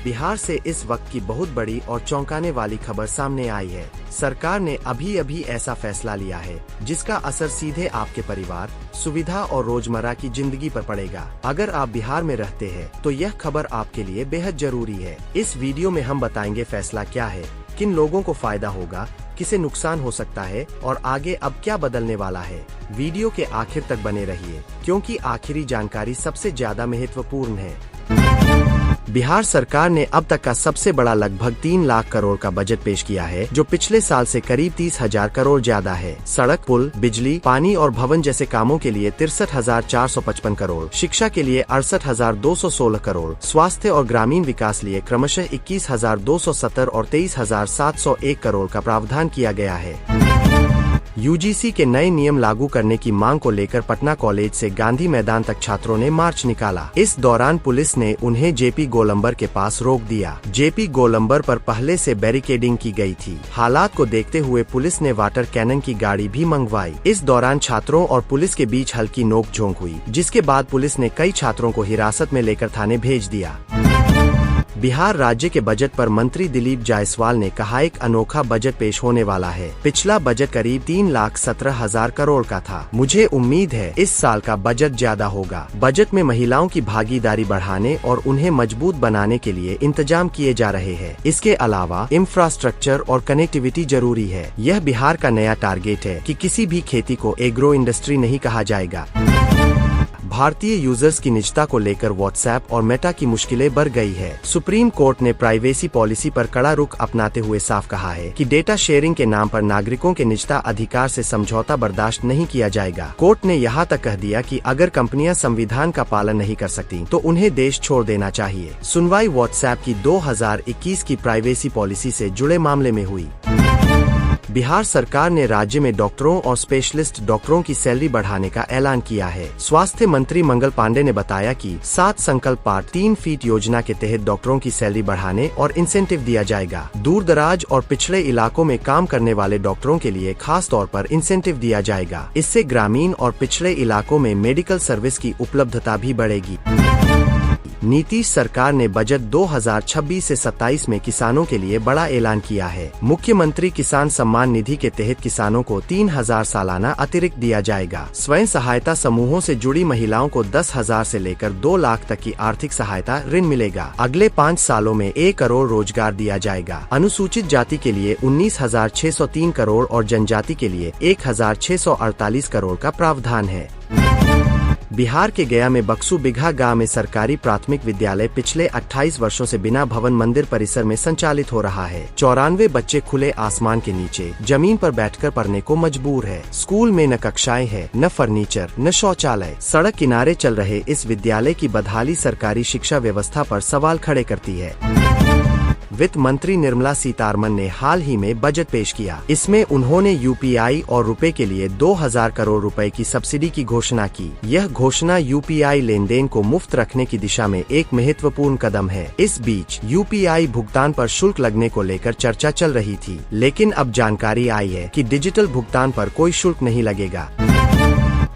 बिहार से इस वक्त की बहुत बड़ी और चौंकाने वाली खबर सामने आई है। सरकार ने अभी अभी ऐसा फैसला लिया है जिसका असर सीधे आपके परिवार, सुविधा और रोजमर्रा की जिंदगी पर पड़ेगा। अगर आप बिहार में रहते हैं तो यह खबर आपके लिए बेहद जरूरी है। इस वीडियो में हम बताएंगे फैसला क्या है, किन लोगों को फायदा होगा, किसे नुकसान हो सकता है और आगे अब क्या बदलने वाला है। वीडियो के आखिर तक बने रहिए क्योंकि आखिरी जानकारी सबसे ज्यादा महत्वपूर्ण है। बिहार सरकार ने अब तक का सबसे बड़ा लगभग 3 लाख करोड़ का बजट पेश किया है, जो पिछले साल से करीब 30,000 करोड़ ज्यादा है। सड़क, पुल, बिजली, पानी और भवन जैसे कामों के लिए 63,455 करोड़, शिक्षा के लिए 68,216 करोड़, स्वास्थ्य और ग्रामीण विकास लिए क्रमशः 21,270 और 23,701 करोड़ का प्रावधान किया गया है। यूजीसी के नए नियम लागू करने की मांग को लेकर पटना कॉलेज से गांधी मैदान तक छात्रों ने मार्च निकाला। इस दौरान पुलिस ने उन्हें जेपी गोलंबर के पास रोक दिया। जेपी गोलंबर पर पहले से बैरिकेडिंग की गई थी। हालात को देखते हुए पुलिस ने वाटर कैनन की गाड़ी भी मंगवाई। इस दौरान छात्रों और पुलिस के बीच हल्की नोकझोंक हुई, जिसके बाद पुलिस ने कई छात्रों को हिरासत में लेकर थाने भेज दिया। बिहार राज्य के बजट पर मंत्री दिलीप जायसवाल ने कहा, एक अनोखा बजट पेश होने वाला है। पिछला बजट करीब 3,17,000 करोड़ का था। मुझे उम्मीद है इस साल का बजट ज्यादा होगा। बजट में महिलाओं की भागीदारी बढ़ाने और उन्हें मजबूत बनाने के लिए इंतजाम किए जा रहे हैं। इसके अलावा इंफ्रास्ट्रक्चर और कनेक्टिविटी जरूरी है। यह बिहार का नया टारगेट है कि किसी भी खेती को एग्रो इंडस्ट्री नहीं कहा जाएगा। भारतीय यूजर्स की निजता को लेकर व्हाट्सएप और मेटा की मुश्किलें बढ़ गई है। सुप्रीम कोर्ट ने प्राइवेसी पॉलिसी पर कड़ा रुख अपनाते हुए साफ कहा है कि डेटा शेयरिंग के नाम पर नागरिकों के निजता अधिकार से समझौता बर्दाश्त नहीं किया जाएगा। कोर्ट ने यहाँ तक कह दिया कि अगर कंपनियां संविधान का पालन नहीं कर सकती तो उन्हें देश छोड़ देना चाहिए। सुनवाई व्हाट्सएप की 2021 की प्राइवेसी पॉलिसी से जुड़े मामले में हुई। बिहार सरकार ने राज्य में डॉक्टरों और स्पेशलिस्ट डॉक्टरों की सैलरी बढ़ाने का ऐलान किया है। स्वास्थ्य मंत्री मंगल पांडे ने बताया कि 7 संकल्प पार्ट 3 फीट योजना के तहत डॉक्टरों की सैलरी बढ़ाने और इंसेंटिव दिया जाएगा। दूर दराज और पिछड़े इलाकों में काम करने वाले डॉक्टरों के लिए खास तौर पर इंसेंटिव दिया जाएगा। इससे ग्रामीण और पिछड़े इलाकों में मेडिकल सर्विस की उपलब्धता भी बढ़ेगी। नीतीश सरकार ने बजट 2026 से 27 में किसानों के लिए बड़ा ऐलान किया है। मुख्यमंत्री किसान सम्मान निधि के तहत किसानों को 3,000 सालाना अतिरिक्त दिया जाएगा। स्वयं सहायता समूहों से जुड़ी महिलाओं को 10,000 से लेकर 2 लाख तक की आर्थिक सहायता ऋण मिलेगा। अगले 5 सालों में 1 करोड़ रोजगार दिया जाएगा। अनुसूचित जाति के लिए 19,603 करोड़ और जनजाति के लिए 1,648 करोड़ का प्रावधान है। बिहार के गया में बक्सू बिघा गांव में सरकारी प्राथमिक विद्यालय पिछले 28 वर्षों से बिना भवन मंदिर परिसर में संचालित हो रहा है। 94 बच्चे खुले आसमान के नीचे जमीन पर बैठकर पढ़ने को मजबूर है। स्कूल में न कक्षाएं हैं, न फर्नीचर, न शौचालय। सड़क किनारे चल रहे इस विद्यालय की बदहाली सरकारी शिक्षा व्यवस्था पर सवाल खड़े करती है। वित्त मंत्री निर्मला सीतारमण ने हाल ही में बजट पेश किया। इसमें उन्होंने यूपीआई और रुपए के लिए 2,000 करोड़ रुपए की सब्सिडी की घोषणा की। यह घोषणा यूपीआई लेन देन को मुफ्त रखने की दिशा में एक महत्वपूर्ण कदम है। इस बीच यूपीआई भुगतान पर शुल्क लगने को लेकर चर्चा चल रही थी, लेकिन अब जानकारी आई है कि डिजिटल भुगतान पर कोई शुल्क नहीं लगेगा।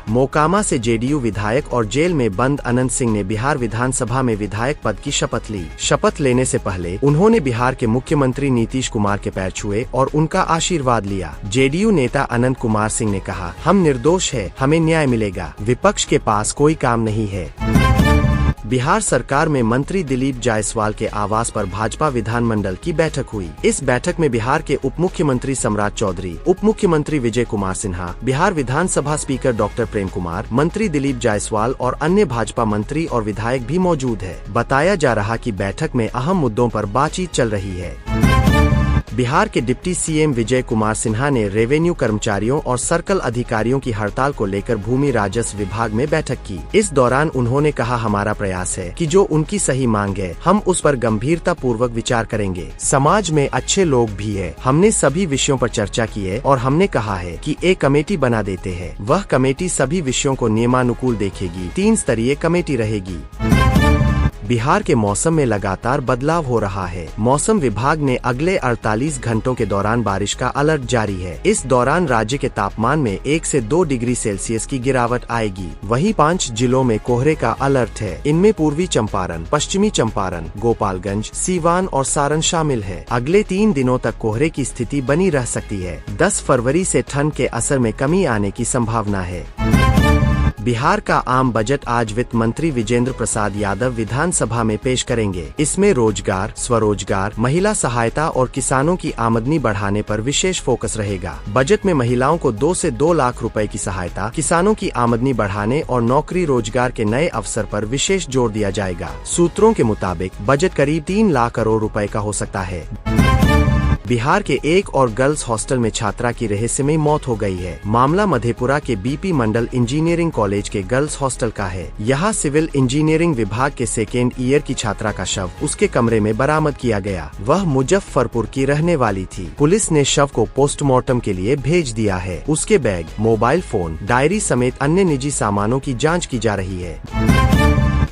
मोकामा से जेडीयू विधायक और जेल में बंद अनंत सिंह ने बिहार विधानसभा में विधायक पद की शपथ ली। शपथ लेने से पहले उन्होंने बिहार के मुख्यमंत्री नीतीश कुमार के पैर छुए और उनका आशीर्वाद लिया। जेडीयू नेता अनंत कुमार सिंह ने कहा, हम निर्दोष हैं, हमें न्याय मिलेगा, विपक्ष के पास कोई काम नहीं है। बिहार सरकार में मंत्री दिलीप जायसवाल के आवास पर भाजपा विधानमंडल की बैठक हुई। इस बैठक में बिहार के उप मुख्यमंत्री सम्राट चौधरी, उप मुख्यमंत्री विजय कुमार सिन्हा, बिहार विधानसभा स्पीकर डॉक्टर प्रेम कुमार, मंत्री दिलीप जायसवाल और अन्य भाजपा मंत्री और विधायक भी मौजूद है। बताया जा रहा कि बैठक में अहम मुद्दों पर बातचीत चल रही है। बिहार के डिप्टी सीएम विजय कुमार सिन्हा ने रेवेन्यू कर्मचारियों और सर्कल अधिकारियों की हड़ताल को लेकर भूमि राजस्व विभाग में बैठक की। इस दौरान उन्होंने कहा, हमारा प्रयास है कि जो उनकी सही मांग है हम उस पर गंभीरता पूर्वक विचार करेंगे। समाज में अच्छे लोग भी है, हमने सभी विषयों पर चर्चा की है और हमने कहा है कि एक कमेटी बना देते हैं। वह कमेटी सभी विषयों को नियमानुकूल देखेगी। 3 स्तरीय कमेटी रहेगी। बिहार के मौसम में लगातार बदलाव हो रहा है। मौसम विभाग ने अगले 48 घंटों के दौरान बारिश का अलर्ट जारी है। इस दौरान राज्य के तापमान में 1 से 2 डिग्री सेल्सियस की गिरावट आएगी। वहीं 5 जिलों में कोहरे का अलर्ट है। इनमें पूर्वी चंपारण, पश्चिमी चंपारण, गोपालगंज, सीवान और सारण शामिल है। अगले 3 दिनों तक कोहरे की स्थिति बनी रह सकती है। 10 फरवरी से ठंड के असर में कमी आने की संभावना है। बिहार का आम बजट आज वित्त मंत्री विजेंद्र प्रसाद यादव विधानसभा में पेश करेंगे। इसमें रोजगार, स्वरोजगार, महिला सहायता और किसानों की आमदनी बढ़ाने पर विशेष फोकस रहेगा। बजट में महिलाओं को 2 से 2 लाख रुपए की सहायता, किसानों की आमदनी बढ़ाने और नौकरी रोजगार के नए अवसर पर विशेष जोर दिया जाएगा। सूत्रों के मुताबिक बजट करीब 3 लाख करोड़ रुपए का हो सकता है। बिहार के एक और गर्ल्स हॉस्टल में छात्रा की रहस्यमयी मौत हो गई है। मामला मधेपुरा के बीपी मंडल इंजीनियरिंग कॉलेज के गर्ल्स हॉस्टल का है। यहाँ सिविल इंजीनियरिंग विभाग के 2nd ईयर की छात्रा का शव उसके कमरे में बरामद किया गया। वह मुजफ्फरपुर की रहने वाली थी। पुलिस ने शव को पोस्टमार्टम के लिए भेज दिया है। उसके बैग, मोबाइल फोन, डायरी समेत अन्य निजी सामानों की जाँच की जा रही है।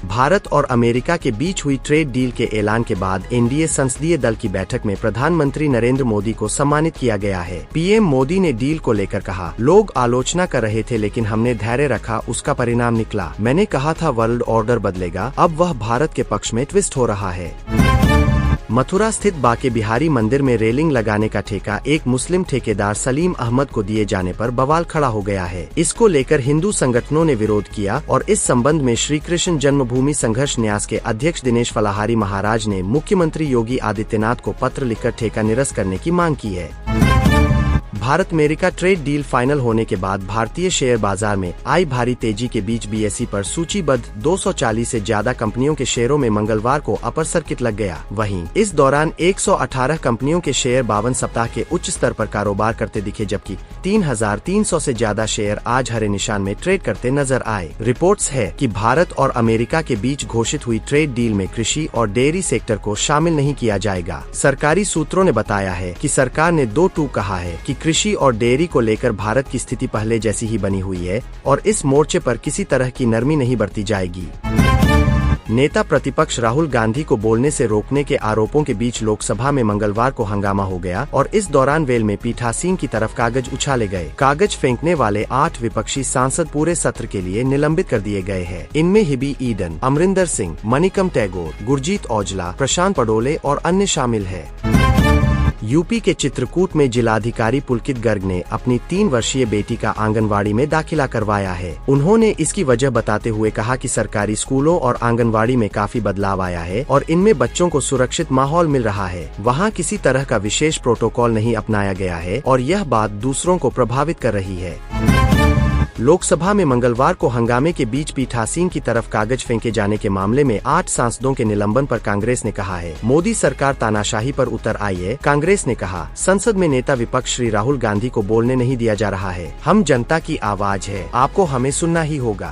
भारत और अमेरिका के बीच हुई ट्रेड डील के ऐलान के बाद एनडीए संसदीय दल की बैठक में प्रधानमंत्री नरेंद्र मोदी को सम्मानित किया गया है। पीएम मोदी ने डील को लेकर कहा, लोग आलोचना कर रहे थे लेकिन हमने धैर्य रखा, उसका परिणाम निकला। मैंने कहा था वर्ल्ड ऑर्डर बदलेगा, अब वह भारत के पक्ष में ट्विस्ट हो रहा है। मथुरा स्थित बाके बिहारी मंदिर में रेलिंग लगाने का ठेका एक मुस्लिम ठेकेदार सलीम अहमद को दिए जाने पर बवाल खड़ा हो गया है। इसको लेकर हिंदू संगठनों ने विरोध किया और इस संबंध में श्री कृष्ण जन्मभूमि संघर्ष न्यास के अध्यक्ष दिनेश फलाहारी महाराज ने मुख्यमंत्री योगी आदित्यनाथ को पत्र लिखकर ठेका निरस्त करने की मांग की है। Bharat America trade deal final होने के बाद भारतीय शेयर बाजार में आई भारी तेजी के बीच बीएसई पर सूचीबद्ध 240 से ज्यादा कंपनियों के शेयरों में मंगलवार को अपर सर्किट लग गया। वहीं इस दौरान 118 कंपनियों के शेयर 52 सप्ताह के उच्च स्तर पर कारोबार करते दिखे, जबकि 3300 से ज्यादा शेयर आज हरे निशान में ट्रेड करते नजर आए। रिपोर्ट्स है कि भारत और अमेरिका के बीच घोषित हुई ट्रेड डील में कृषि और डेयरी सेक्टर को शामिल नहीं किया जाएगा। सरकारी सूत्रों ने बताया है कि सरकार ने 2 कहा है कि कृषि और डेयरी को लेकर भारत की स्थिति पहले जैसी ही बनी हुई है और इस मोर्चे पर किसी तरह की नरमी नहीं बरती जाएगी। नेता प्रतिपक्ष राहुल गांधी को बोलने से रोकने के आरोपों के बीच लोकसभा में मंगलवार को हंगामा हो गया और इस दौरान वेल में पीठासीन की तरफ कागज उछाले गए। कागज फेंकने वाले 8 विपक्षी सांसद पूरे सत्र के लिए निलंबित कर दिए गए हैं। इनमें हिबी ईडन, अमरिंदर सिंह, मणिकम टैगोर, गुरजीत औजला, प्रशांत पडोले और अन्य शामिल है। यूपी के चित्रकूट में जिलाधिकारी पुलकित गर्ग ने अपनी 3 वर्षीय बेटी का आंगनवाड़ी में दाखिला करवाया है। उन्होंने इसकी वजह बताते हुए कहा कि सरकारी स्कूलों और आंगनवाड़ी में काफी बदलाव आया है और इनमें बच्चों को सुरक्षित माहौल मिल रहा है। वहां किसी तरह का विशेष प्रोटोकॉल नहीं अपनाया गया है और यह बात दूसरों को प्रभावित कर रही है। लोकसभा में मंगलवार को हंगामे के बीच पीठासीन की तरफ कागज फेंके जाने के मामले में 8 सांसदों के निलंबन पर कांग्रेस ने कहा है, मोदी सरकार तानाशाही पर उतर आई है। कांग्रेस ने कहा, संसद में नेता विपक्ष श्री राहुल गांधी को बोलने नहीं दिया जा रहा है। हम जनता की आवाज है, आपको हमें सुनना ही होगा।